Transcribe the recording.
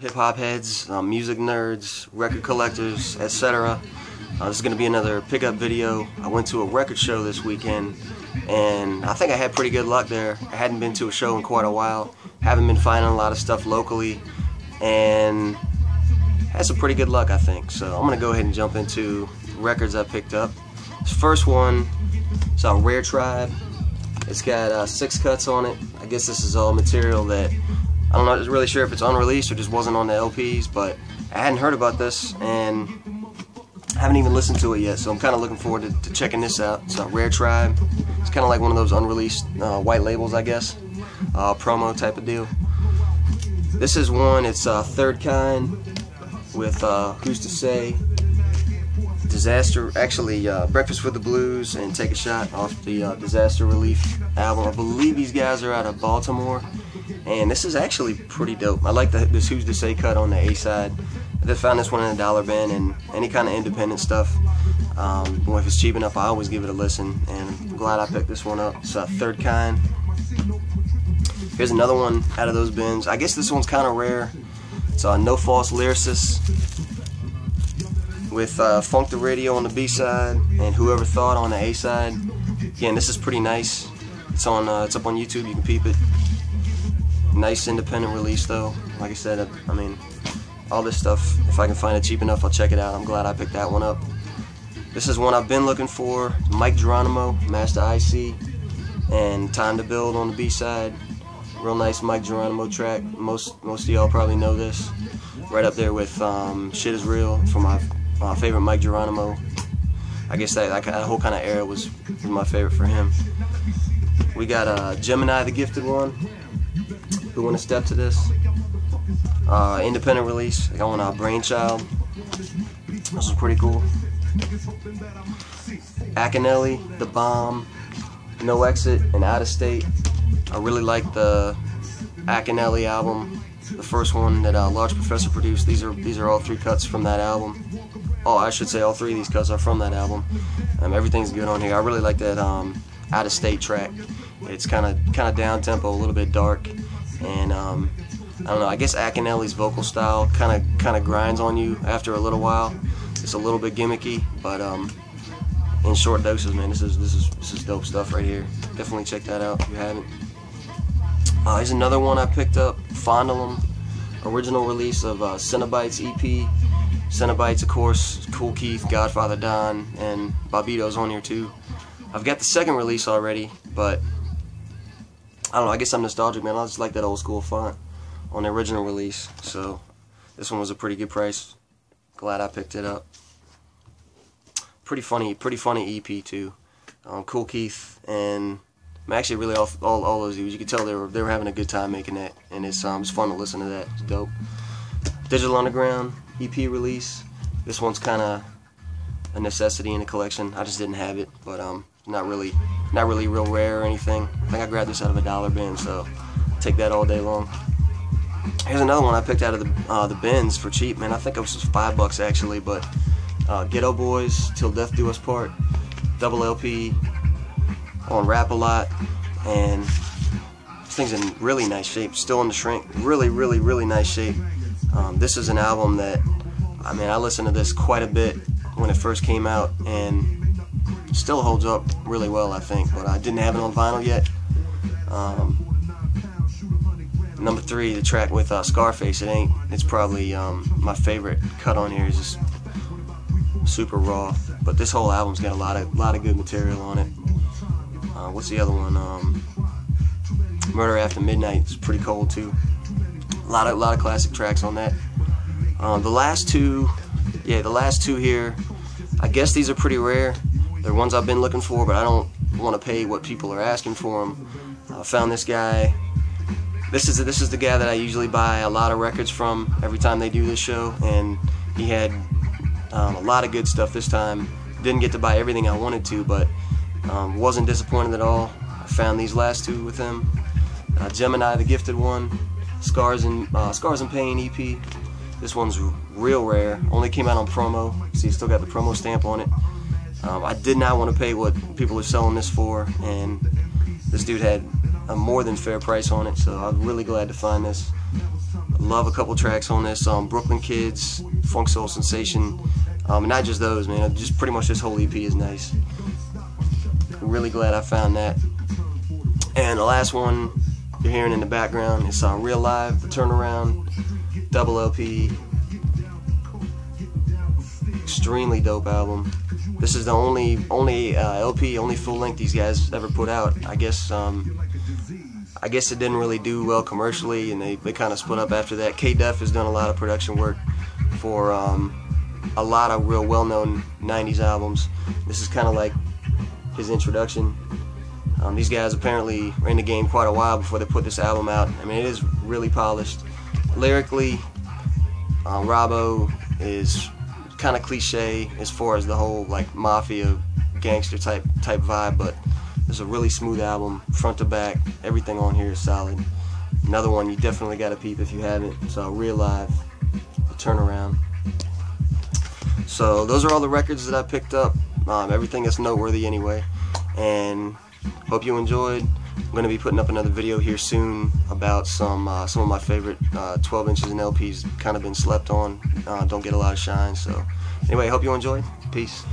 hip-hop heads, music nerds, record collectors, etc. This is going to be another pickup video. I went to a record show this weekend, and I think I had pretty good luck there. I hadn't been to a show in quite a while, haven't been finding a lot of stuff locally, and had some pretty good luck, I think. So I'm going to go ahead and jump into records I picked up. This first one is a Rare Tribe. It's got 6 cuts on it. I guess this is all material that, I don't know, I'm not really sure if it's unreleased or just wasn't on the LPs, but I hadn't heard about this and I haven't even listened to it yet, so I'm kind of looking forward to checking this out. It's a Rare Tribe. It's kind of like one of those unreleased white labels, I guess, promo type of deal. This is one, it's Third Kind with Who's to Say, Disaster, actually Breakfast with the Blues, and Take a Shot off the Disaster Relief album. I believe these guys are out of Baltimore, and this is actually pretty dope. I like this Who's to Say cut on the A side. I just found this one in a dollar bin, and any kind of independent stuff, if it's cheap enough, I always give it a listen, and I'm glad I picked this one up. It's Third Kind. Here's another one out of those bins. I guess this one's kind of rare. It's No False Lyricist with Funk the Radio on the B side and Whoever Thought on the A side. Again, this is pretty nice. It's up on YouTube. You can peep it. Nice independent release though. Like I said, I mean, all this stuff, if I can find it cheap enough, I'll check it out. I'm glad I picked that one up. This is one I've been looking for. Mike Geronimo, Master IC, and Time to Build on the B side. Real nice Mike Geronimo track. Most of y'all probably know this. Right up there with Shit Is Real from my favorite Mike Geronimo. I guess that whole kind of era was my favorite for him. We got Gemini, the Gifted One. Who want to step to this? Independent release. I got one Brainchild. This is pretty cool. Akinelli, The Bomb, No Exit, and Out of State. I really like the Akinelli album, the first one that Large Professor produced. These are all 3 cuts from that album. Oh, I should say all 3 of these cuts are from that album. Everything's good on here. I really like that Out of State track. It's kind of down tempo, a little bit dark, and I don't know. I guess Akinelli's vocal style kind of grinds on you after a little while. It's a little bit gimmicky, but in short doses, man, this is dope stuff right here. Definitely check that out if you haven't. Here's another one I picked up, Fondle 'Em, original release of Cenobites EP. Cenobites, of course, Kool Keith, Godfather Don, and Bobbito's on here too. I've got the second release already, but I don't know, I guess I'm nostalgic, man. I just like that old school font on the original release, so this one was a pretty good price. Glad I picked it up. Pretty funny EP too. Kool Keith and actually really all those dudes. You could tell they were having a good time making that, and it's fun to listen to that. It's dope. Digital Underground EP release. This one's kind of a necessity in the collection. I just didn't have it, but not really real rare or anything. I think I grabbed this out of a dollar bin, so I'll take that all day long. Here's another one I picked out of the bins for cheap, man. I think it was just $5 actually, but Ghetto Boys, Till Death Do Us Part, double LP on Rap-A-Lot, and this thing's in really nice shape, still in the shrink, really nice shape. This is an album that, I mean, I listened to this quite a bit when it first came out, and still holds up really well, I think, but I didn't have it on vinyl yet. Number 3, the track with Scarface, it's probably my favorite cut on here. Is just super raw, but this whole album's got a lot of good material on it. What's the other one? Murder After Midnight is pretty cold too. A lot of classic tracks on that. The last two here, I guess these are pretty rare. They're ones I've been looking for, but I don't want to pay what people are asking for them. I found this guy. This is the guy that I usually buy a lot of records from every time they do this show, and he had a lot of good stuff this time. Didn't get to buy everything I wanted to, but wasn't disappointed at all. I found these last 2 with him. Gemini, the Gifted One, Scars and Pain EP. This one's real rare. Only came out on promo. See, still got the promo stamp on it. I did not want to pay what people are selling this for, and this dude had a more than fair price on it, so I'm really glad to find this. Love a couple tracks on this. Brooklyn Kids, Funk Soul Sensation, and not just those, man. Just pretty much this whole EP is nice. Really glad I found that. And the last one you're hearing in the background is Real Live, the Turnaround, double LP. Extremely dope album. This is the only LP, only full length these guys ever put out. I guess it didn't really do well commercially, and they kind of split up after that. K-Def has done a lot of production work for a lot of real well-known 90s albums. This is kind of like his introduction. These guys apparently were in the game quite a while before they put this album out. I mean, it is really polished. Lyrically, Robbo is kind of cliche as far as the whole like mafia gangster type vibe, but it's a really smooth album, front to back. Everything on here is solid. Another one you definitely got to peep if you haven't. So Real Live, the Turnaround. So those are all the records that I picked up. Everything that's noteworthy anyway. And hope you enjoyed. I'm going to be putting up another video here soon about some of my favorite 12 inches and LPs. Kind of been slept on. Don't get a lot of shine. So anyway, hope you enjoyed. Peace.